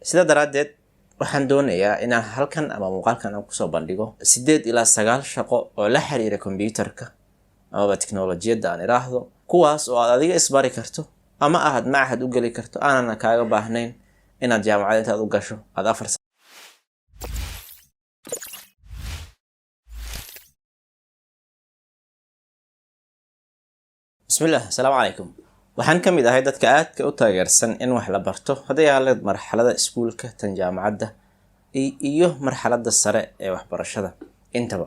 sida daraadeed waxaan doonayaa inaan halkan ama muuqaalkan aan kusoo bandhigo 8 ilaa 9 shaqo oo la xiriira kombiyuutarka ama tiknoolajiyadda aan iraahdo, kuwaas oo aad adiga isbari karto ama aad macahad u gali karto aanan kaaga baahnayn inaad jaamacad intaad u gasho aad 4 sano. Bismillah, assalaamu calaykum. Waxaan ka mid ahay dadka aadka u taageersan in wax la barto haddii ay leedahay marxaladda iskuulka, tan jaamacadda iyo marxaladda sare ee waxbarashada intaba.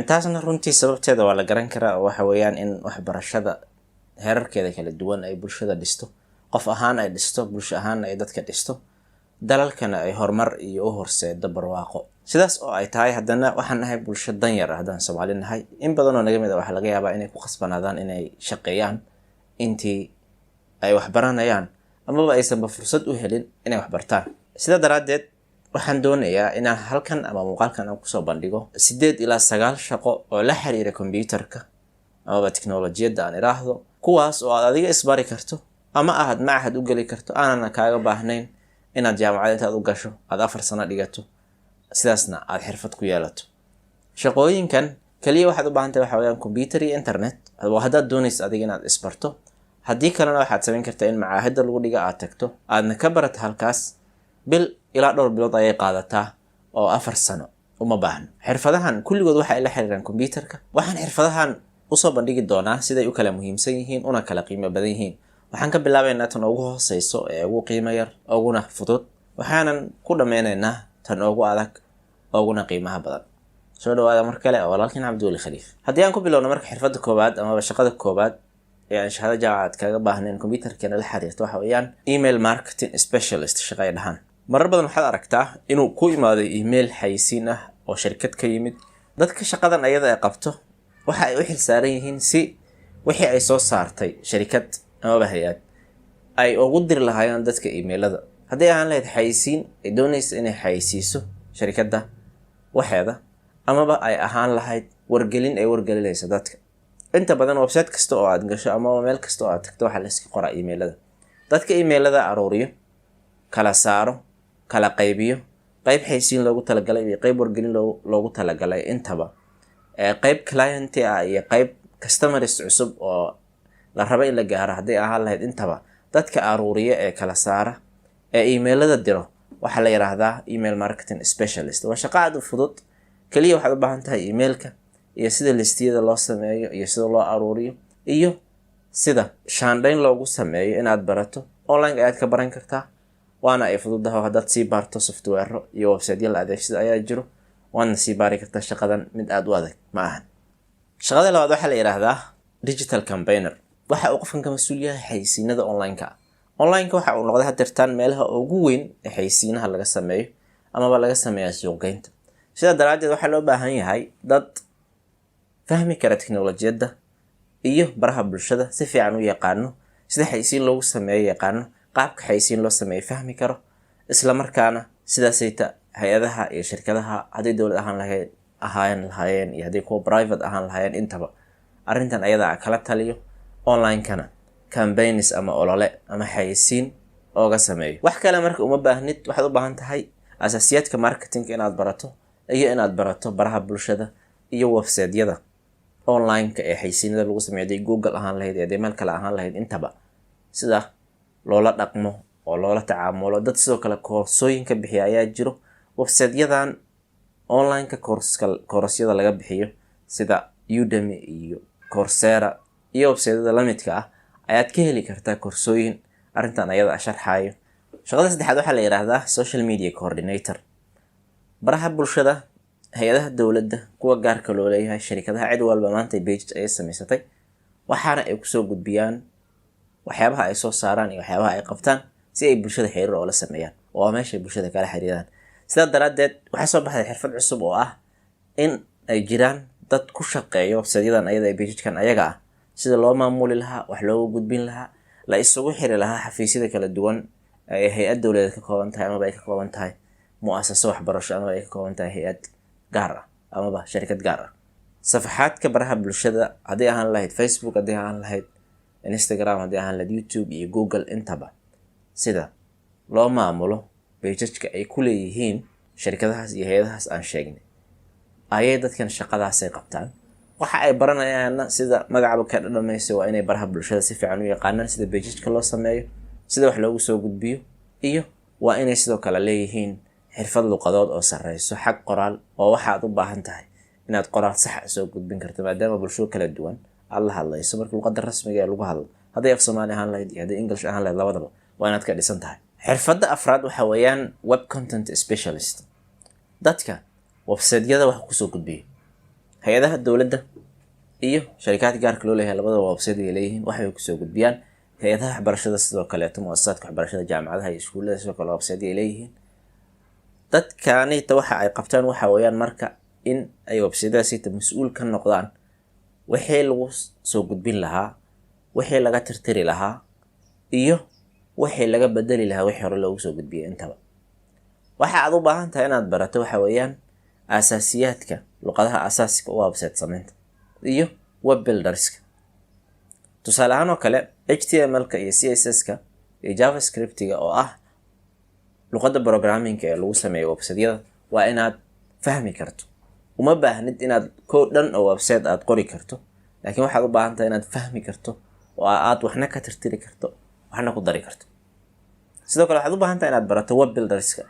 Taasna runtii sababteeda waa la garan karaa oo waxa weeyaan in waxbarashada heerarkeeda kala duwan ay bulshada dhisto, qof ahaan ay dhisto, bulsho ahaan ay dadka dhisto, dalalkana ay horumar iyo u horseedo barwaaqo. Sidaas oo ay tahay haddana waxaan nahay bulsho danyar ah haddaan Soomaali nahay. In badan oo naga mid ah waxa laga yaabaa inay ku khasbanaadaan inay shaqeeyaan intii ay wax baranayaan amaba aysan fursad u helin inay wax bartaan. Sida daraadeed waxaan doonayaa inaan halkan ama muuqaalkan aan kusoo bandhigo 8 ilaa 9 shaqo oo la xiriira kombiyuutarka ama tiknoolajiyadda aan iraahdo, kuwaas oo aad adiga isbari karto ama aad macahad u gali karto aanan kaaga baahnayn inaad jaamacad intaad u gasho aad 4 sano dhigato, sidaasna aad xirfad ku yeelato. Shaqooyinkan kaliya waxaad u baahan tahay waxa weeyaan kombiyuutar iyo internet haddaad doonayso adiga inaad isbarto. haddii kalena waxaad samayn kartaa in macaahidda lagu dhiga aad tagto aadna ka barato halkaas bil ilaa dhowr bilood ayay qaadataa oo 4 sano uma baahno. Xirfadahan kulligood waxa ay la xiriiraan kombiyuutarka. Waxaan xirfadahan usoo bandhigi doonaa siday u kala muhiimsan yihiin una kala qiimo badan yihiin. Waxaan ka bilaabaynaa tan ugu hooseyso ee ugu qiimo yar uguna fudud, waxaanan ku dhameynaynaa tan ugu adag uguna qiimaha badan. soo dhawaada mar kale oo walaalkiin Cabduuli Khaliif. Haddii aan ku bilowno marka xirfadda koobaad ama shaqada koobaad ee shaqada jaamacad kaga baahneen kombiyuutarkana la xiriirto waxa weeyaan email marketing specialist shaqay dhahan. Marar badan waxaad aragtaa inuu ku imaaday email xayisiin ah oo shirkad ka yimid. Dadka shaqadan ayada ay qabto waxa ay u xilsaaran yihiin si wixii ay soo saartay shirkad ama hay'ad ay ugu dir lahaayeen dadka emailada. Haddii aan leeyahay xayisiin ay doonayso inay xayisiiso shirkadda waxeeda amaba ay ahaan lahayd wargelin ay wargelinayso dadka. Inta badan website kasta oo aad gasho ama meel kasta oo aad tagto waxa la iska qoraa emailada. Dadka emailada arooriyo, kala saaro, kala qaybiyo, qayb xayisiin loogu talagalay iyo qayb wargelin loogu talagalay intaba. Qayb client ah iyo qayb customers cusub oo la rabo in la gaaro haddii ahaan lahayd intaba. Dadka arooriya ee kala saara ee emailada diro waxa la yiraahdaa email marketing specialist. Waa shaqo aad u fudud. Kaliya waxaad u baahan tahay emailka iyo sida listiyada loo sameeyo iyo sida loo arooriyo iyo sida shaandhayn loogu sameeyo inaad barato. Online ayaad ka baran kartaa, waana ay fududahay haddaad sii barto software iyo website la adeegsado ayaa jiro, waana sii bari kartaa shaqadan mid aad u adag ma ahan. Shaqada labaad waxa la yiraahdaa digital campaigner. Waxa uu qofkan ka mas'uul yahay xayisiinada online-ka. Online-ka waxa uu noqday hadirtaan meelaha ugu weyn ee xayisiinaha laga sameeyo ama laga sameeyo suuqgeynta. Sida daraadeed waxa loo baahan yahay dad fahmi kara tiknoolajiyadda iyo baraha bulshada si fiican u yaqaano, sida xayisiin loogu sameeyo yaqaano, qaabka xayisiin loo sameeyo fahmi karo, isla markaana sidaasayta hay'adaha iyo shirkadaha haddii dawlad ahaan lahaayeen iyo haddii kuwa private ahaan lahaayeen intaba arrintan ayada kala taliyo. Online-kana campaigns ama olole ama xayisiin ooga sameeyo. Wax kale marka uma baahnid, waxaad u baahan tahay asaasiyaadka marketing inaad barato iyo inaad barato baraha bulshada iyo website-yada online-ka ee xayisiinada lagu sameeyo Google ahaan lahayd iyo meel kale ahaan lahayd intaba sida loola dhaqmo oo loola tacaamulo. Dad sidoo kale koorsooyinka bixiya ayaa jiro. Website-yadan online-ka koorsooyada laga bixiyo sida Udemy iyo Coursera iyo website-yada la midka ah ayaad ka heli kartaa koorsooyin arrintan ayada sharxayo. Shaqada saddexaad waxa la yiraahdaa social media coordinator. Baraha bulshada, hay'adaha dawladda, kuwa gaarka loo leeyahay, shirkadaha cid walba maanta page ay samaysatay waxaana ay ku soo gudbiyaan waxyaabaha ay soo saaraan iyo waxyaabaha ay qabtaan si ay bulshada xiriir oo la sameeyaan oo meesha bulshada kala xiriiraan. Sida daraadeed waxa soo baxday xirfad cusub oo ah in ay jiraan dad ku shaqeeyo website-yadan ayada ee page-kan ayaga ah sida loo maamuli lahaa, wax loogu gudbin lahaa, la isugu xiri lahaa xafiisyada kala duwan ee hay'ad dawladeed ka kooban tahay ama ay ka kooban tahay mu'asaso waxbarasho ama ay ka kooban tahay hay'ad gaar ah ama shirkad gaar ah. Safaxaadka baraha bulshada haddii ahaan lahayd Facebook, haddii ahaan lahayd Instagram, haddii ahaan lahayd YouTube iyo Google intaba sida loo maamulo pageka ay ku leeyihiin shirkadahaas iyo hay'adahaas aan sheegnay ayay dadkan shaqadaasay qabtaan. waxa ay baranayaanna sida magacaba ka dhamaysay waa inay baraha bulshada si fiican u yaqaanaan, sida pageka loo sameeyo, sida wax loogu soo gudbiyo, iyo waa inay sidoo kale leeyihiin xirfad luqadood oo sareyso xag qoraal oo waxaad u baahan tahay inaad qoraal sax ah soo gudbin karto maadaama bulsho kala duwan aad la hadlayso. marka luqadda rasmiga ee lagu hadlo haddii af Soomaali ahaan lahayd iyo haddii English ahaan lahayd labadaba waa inaad ka dhisan tahay. xirfadda afraad waxa weeyaan web content specialist, dadka website-yada wax ku soo gudbiyo. hay'adaha dawladda iyo sharikadaha gaarka loo leeyahay labadaba website ay leeyihiin waxay ku soo gudbiyaan. hay'adaha waxbarashada sidoo kale muassasaadka waxbarashada jaamacadaha iyo iskuulada sidoo kale website ay leeyihiin. dadkaanita waxa ay qabtaan waxa weeyaan marka in ay website-daasi mas'uul ka noqdaan wixii lagu soo gudbin lahaa, wixii laga tirtiri lahaa, iyo wixii laga bedeli lahaa wixii hore loogu soo gudbiyay intaba. waxa aad u baahan tahay inaad barato waxa weeyaan asaasiyaadka luqadaha asaasiga u website samaynta iyo web builderska. tusaale ahaan oo kale HTML-ka iyo CSS-ka iyo JavaScript-ga oo ah luqadda programming ee lagu sameeyo website-yada waa inaad fahmi karto. uma baahnid inaad code dhan oo website aad qori karto, laakiin waxaad u baahan tahay inaad fahmi karto oo aad waxna ka tirtiri karto waxna ku dari karto. sidoo kale waxaad u baahan tahay inaad barato web builderska.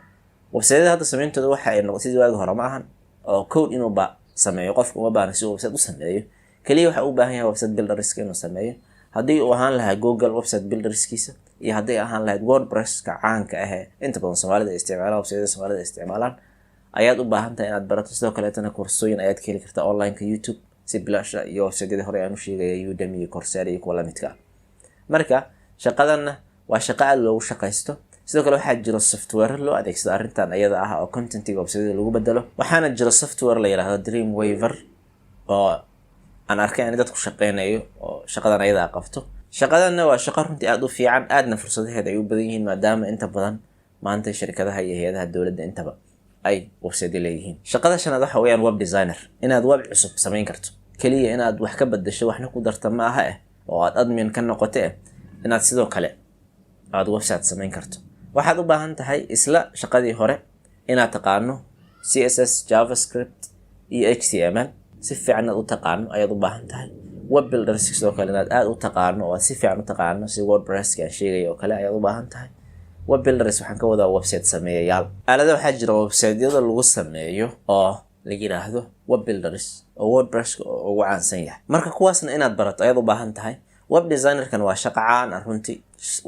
website-yada hadda samayntooda waxa ay noqotay sidii waagi hore ma ahan oo code inuu sameeyo qofku uma baahna si uu website u sameeyo, kaliya waxa uu baahan yahay website builderska inuu sameeyo. haddii uu ahaan lahaa Google website builderskiisa iyo haddii ahaan lahayd WordPress-ka caanka ah ee inta badan Soomaalida isticmaalaan, website-yada Soomaalida isticmaalaan, ayaad u baahan tahay inaad barato. sidoo kale koorsooyin ayaad ka heli kartaa online-ka YouTube si bilaash ah iyo website-yada hore aan u sheegay Udemy iyo Coursera iyo kuwa la midka ah. marka shaqadanna waa shaqo aad loogu shaqaysto. sidoo kale waxaa jira software loo adeegsado arrintan ayada ah oo content-iga website-yada lagu bedelo. waxaana jira software la yiraahdo Dreamweaver oo aan arkay in dadku shaqeynayo oo shaqadan ayada qabto. shaqadanna waa shaqo runtii aad u fiican, aadna fursadaheeda ay u badan yihiin maadaama inta badan maanta shirkadaha iyo hay'adaha dawladda intaba ay website leeyihiin. shaqada shanaad waxa weeyaan web designer, inaad web cusub samayn karto. kaliya inaad wax ka bedesho waxna ku darto ma aha oo aad admin ka noqoto inaad sidoo kale aad website samayn karto. waxaad u baahan tahay isla shaqadii hore inaad taqaano CSS, JavaScript iyo HTML si fiican u taqaano ayaad u baahan tahay. web builders sidoo kale inaad aad u taqaano oo si fiican u taqaano si WordPress-ka sheegay oo kale ayaad u baahan tahay. web builders waxaan ka wadaa website sameeyayaal. aalada waxaa jira website-yada lagu sameeyo oo la yiraahdo web builders oo WordPress-ka ugu caansan yahay. marka kuwaasna inaad barato ayaad u baahan tahay. web designer-kan waa shaqo caan ah runtii.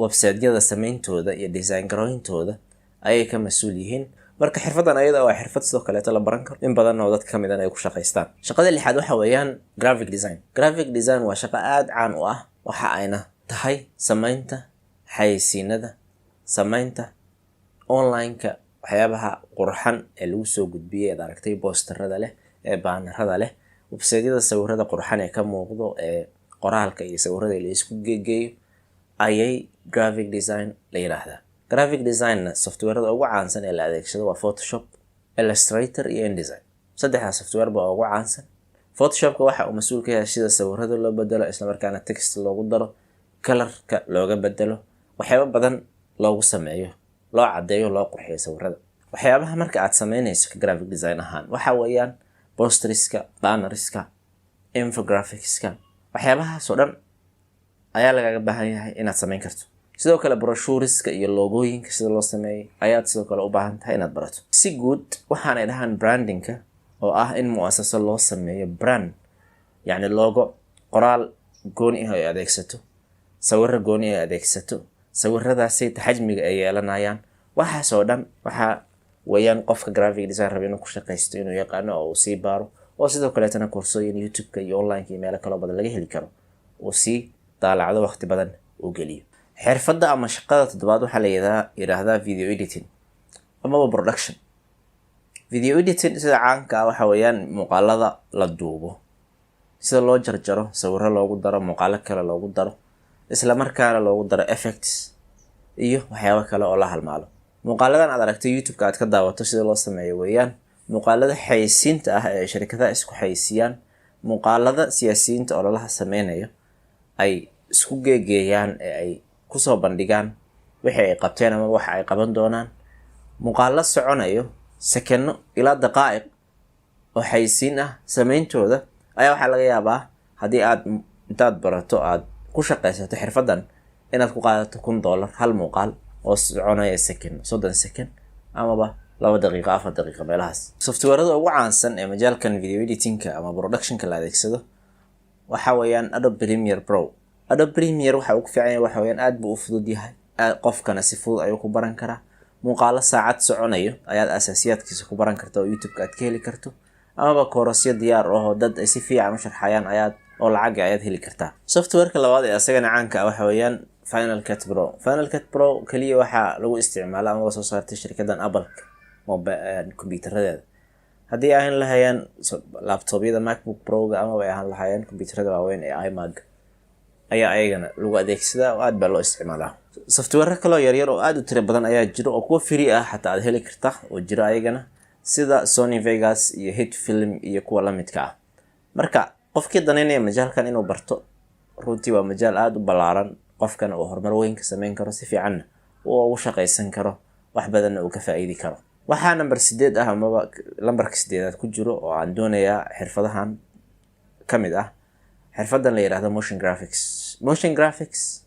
website-yada sameyntooda iyo design garooyintooda ayay ka mas'uul yihiin. marka xirfadan ayada waa xirfad sidoo kale la baran karo in badan oo dad ka mid ah ay ku shaqeystaan. shaqada lixaad waxa weeyaan graphic design. graphic design waa shaqo aad caan u ah, waxa ayna tahay sameynta xayeysiinada, sameynta online-ka waxyaabaha qurxan ee lagu soo gudbiyay ee aragtay posterada leh ee bannerada leh, website-yada sawirada qurxan ee ka muuqdo ee qoraalka iyo sawirada la isku geegeeyo ayay graphic design la yiraahdaa. graphic design software-da ugu caansan ee la adeegsado waa Photoshop, Illustrator iyo InDesign. saddexdaas software baa ugu caansan. Photoshop-ka waxa uu mas'uul ka yahay sida sawirada loo bedelo isla markaana text loogu daro, color-ka looga bedelo, waxyaabo badan loogu sameeyo, loo cadeeyo, loo qurxiyo sawirada. waxyaabaha marka aad sameynayso graphic design ahaan waxa weeyaan posterska, bannerska, infographics-ka, waxyaabahaas oo dhan ayaa lagaga baahan yahay inaad sameyn karto. sidoo kale brochures-ka iyo logooyinka sida loo sameeyo ayaad sidoo kale u baahan tahay inaad barato. si guud waxaan ay dhahaan branding-ka oo ah in mu'assasad loo sameeyo brand, yacni logo, qoraal gooni ah ay adeegsato, sawirro gooni ah ay adeegsato, sawirradaasi xajmiga ay yeelanayaan. waxaas oo dhan waxa weeyaan qofka graphic design raba inuu ku shaqeysto inuu yaqaano oo uu sii baaro, oo sidoo kale koorsooyin YouTube-ka iyo online-ka iyo meelo kale badan laga heli karo oo sii daalacdo waqti badan uu geliyo. xirfadda ama shaqada toddobaad waxaa la yiraahdaa video editing ama production. video editing sida caanka ah waxa weeyaan muuqaalada la duubo, sida loo jarjaro, sawirro loogu daro, muuqaalo kale loogu daro, isla markaana loogu daro effects iyo waxyaabo kale oo la halmaalo. muuqaaladan aad aragtay YouTube-ka aad ka daawato sida loo sameeyo weeyaan muuqaalada xayeysiinta ah ee shirkadaha isku xayeysiiyaan, muuqaalada siyaasiyiinta oo lalaha sameynayo ay isku geegeeyaan ee ay kusoo bandhigaan wixii ay qabteen ama waxa ay qaban doonaan, muuqaalo soconayo sekeno ilaa daqaa'iq oo xaysiin ah sameyntooda ayaa waxaa laga yaabaa haddii aad intaad barato aad ku shaqaysato xirfadan inaad ku qaadato $1,000 hal muuqaal oo soconaya second 30 second amaba 2 daqiiqo 4 daqiiqo meelahaas. Softwarada ugu caansan ee majaalkan video editingka ama productionka la adeegsado waxa weeyaan Adobe Premiere Pro. Adobe Premiere waxa uu ku fiican yahay waxa weeyaan aad buu u fudud yahay, qofkana si fudud ayuu ku baran karaa. muuqaalo saacad soconayo ayaad asaasiyaadkiisa ku baran kartaa oo YouTube aad ka heli karto, amaba koorasyo diyaar ah oo dad ay si fiican u sharxayaan oo lacag ayaad heli kartaa. Softwareka labaad ee asagana caanka ah waxa weeyaan Final Cut Pro. Final Cut Pro kaliya waxa lagu isticmaalaa ama soo saartay shirkaddan Apple kombiyuutaradeeda. Haddii ay lahayeen laptopyada MacBook Pro-ga ama ay lahayeen kombiyuutarada waaweyn ee iMac ayaa ayagana lagu adeegsadaa oo aad baa loo isticmaalaa. Software kale oo yaryar oo aad u tiro badan ayaa jiro oo kuwa free ah xataa aad heli kartaa oo jira ayagana sida Sony Vegas iyo HitFilm iyo kuwa la midka ah. Marka qofkii daneynaya majaalkan inuu barto runtii waa majaal aad u ballaaran, qofkana uu horumar weyn ka sameyn karo, si fiican oo ugu shaqaysan karo, wax badan uu ka faa'iidi karo. Waxaa number 8 ah ama lambarka 8aad ku jiro oo aan doonayaa xirfadahan kamid ah xirfadan la yiraahdo motion graphics. Motion graphics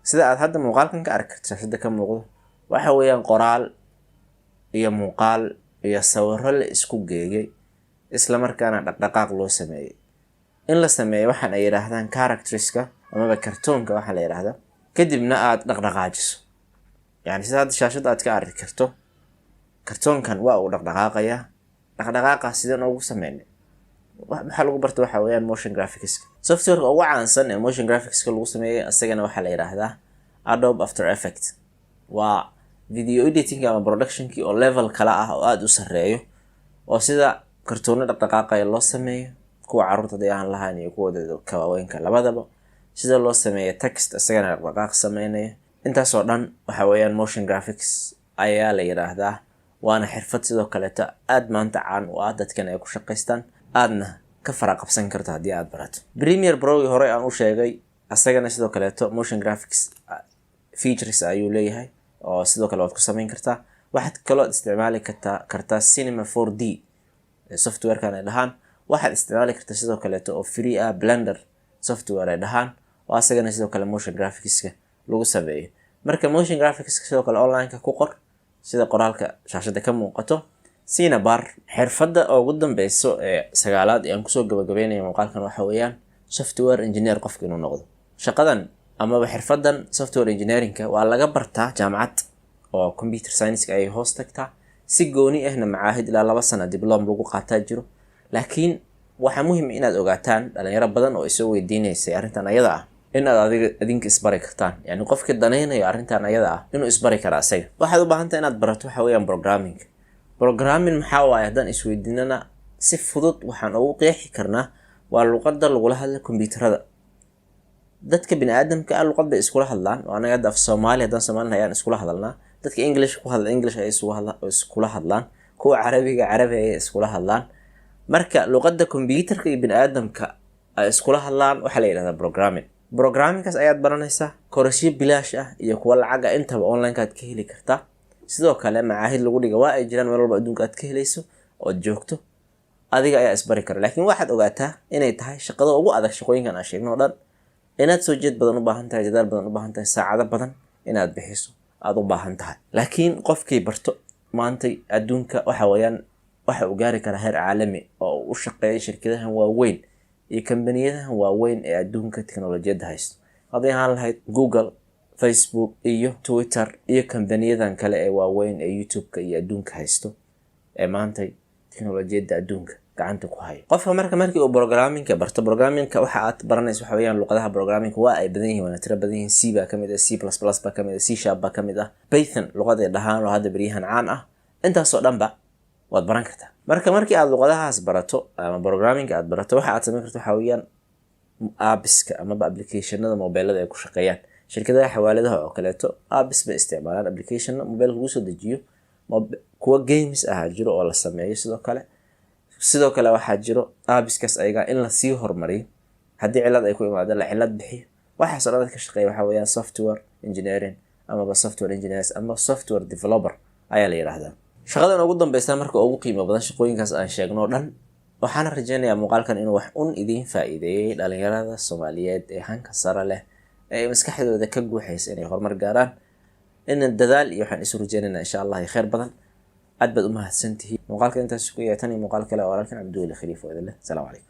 sida aad hadda muuqaalkan ka aragto sida ka muuqdo waxa weeyaan qoraal iyo muuqaal iyo sawirro la isku geeyay isla markaana dhaqdhaqaaq loo sameeyay. In la sameeyo waxaan ay yiraahdaan characterska ama kartoonka waxa la yiraahdaa, kadibna aad dhaqdhaqaajiso. Yani sida aad shaashada aad ka arki karto kartoonkan waa uu dhaqdhaqaaqaya. Dhaqdhaqaaqa sideen ugu sameeynay waxa lagu barto waxa weeyaan motion graphics. Software ugu caansan ee motion graphics lagu sameeyay asagana waxa la yiraahdaa Adobe After Effects. Waa video editing ama production oo level kala ah oo aad u sareeyo oo sida kartoon dhaqdhaqaaqaya loo sameeyo, kuwa carruurta aan lahayn iyo kuwa dadka waaweynka labadaba sida loo sameeyo text asagana dhaqdhaqaaq sameynaya. Intaas oo dhan waxa weeyaan motion graphics ayaa la yiraahdaa, waana xirfad sidoo kale aad maanta caan u ah dadkan ay ku shaqaystaan, aadna ka faraqabsan karto haddii aad barato. Premiere Pro hore aan u sheegay asagana sidoo kale motion graphics features ayuu leeyahay oo sidoo kale waad ku sameyn kartaa. waxaad kaloo isticmaali kartaa Cinema 4D softwarekan ay dhahaan. waxaad isticmaali kartaa sidoo kale oo free ah Blender software ay dhahaan oo asagana sidoo kale motion graphics lagu sameeyo. Marka motion graphics sidoo kale online-ka ku qor sida qoraalka shaashada ka muuqato siina bar. Xirfadda ugu dambayso ee 9aad ee aan ku soo gabagabeynayo muuqaalkan waxa weeyaan software engineer qofka inuu noqdo. Shaqadan ama xirfadan software engineering waa laga bartaa jaamacad oo computer science ay hoos tagtaa, si gooni ahna macaahid ilaa 2 sano diploma lagu qaataa jiro. Laakiin waxa muhiim inaad ogaataan dhalinyaro badan oo isoo weydiinaysa arrintan ayada ah inaad adinka isbari kartaan. Yani qofka daneynayo arrintan ayada ah inuu isbari karo asaga. Waxaad u baahan tahay inaad barato waxa weeyaan programming. Programming maxaa waaye haddaan isweydiinana si fudud waxaan ugu qeexi karnaa waa luqadda lagula hadlo kombiyuutarada. dadka bini'aadamka luqad bay iskula hadlaan, oo anaga hadda af Soomaali haddaan Soomaali ayaan iskula hadalnaa. dadka English ku hadla English ay iskula hadlaan, kuwa Carabiga Carabi ay iskula hadlaan. marka luqadda kombiyuutarka iyo bini'aadamka ay iskula hadlaan waxa la yiraahdaa programming. Programmingkaas ayaad baranaysaa, koorasyo bilaash ah iyo kuwa lacag ah intaba online-ka aad ka heli kartaa. sidoo kale macaahid lagu dhigo waa ay jiraan meel walba adduunka aad ka helayso oo joogto, adiga ayaa isbari kara. laakiin waxaad ogaataa inay tahay shaqada ugu adag shaqooyinkan aan sheegno oo dhan, inaad soo jeed badan u baahan tahay, dadaal badan u baahan tahay, saacado badan inaad bixiso aad u baahan tahay. laakiin qofkii barto maanta adduunka waxa weeyaan waxa uu gaari karaa heer caalami oo u shaqeeya shirkadahan waaweyn iyo kambaniyadahan waaweyn ee adduunka tiknoolajiyadda haysto. haddii aan lahayd Google, Facebook iyo Twitter iyo kambaniyadan kale ee waaweyn ee YouTube-ka iyo adduunka haysto ee maanta tiknoolajiyadda adduunka gacanta ku haya. qofka markii uu programming barto, programming-ka waxa aad baranayso waxa weeyaan luqadaha programming waa ay badan yihiin, waana tiro badan yihiin. C baa kamid ah, C++ baa kamid ah, C# baa kamid ah, Python luqada dhahaan oo hadda bariyahan caan ah. intaas oo dhanba waad baran kartaa. markii aad luqadahaas barato ama programming aad barato, waxa aad sameyn karto waxa weeyaan apps-ka ama application-nada mobilada ay ku shaqeeyaan. shirkadaha xawaaladaha oo kaleeto apps bay isticmaalaan, application mobile lagu soo dejiyo. kuwa games ah jiro oo la sameeyo. sidoo kale waxaa jiro apps-kaas ayaga in la sii hormariyo haddii cilad ay ku imaado la cilad bixiyo. waxa soo dadka shaqeeya waxa weeyaan software engineering ama software engineers ama software developer ayaa la yiraahdaa. Shaqadan ugu dambaysa marka ugu qiimo badan shaqooyinkaas aan sheegno dhan, waxaan rajaynayaa muuqaalkan inuu wax un idiin faa'iideeyay dhalinyarada Soomaaliyeed ee hanka sare leh ee maskaxdooda ka guuxaysa inay horumar gaaraan. In dadaal iyo waxaan isu rajaynaynaa insha Allah khayr badan. aad baad u mahadsantihiin. muuqaalka intaas ku yeetan muuqaal kale oo walaalkan Cabdulle Khaliif oo idin leh. Assalaamu calaykum.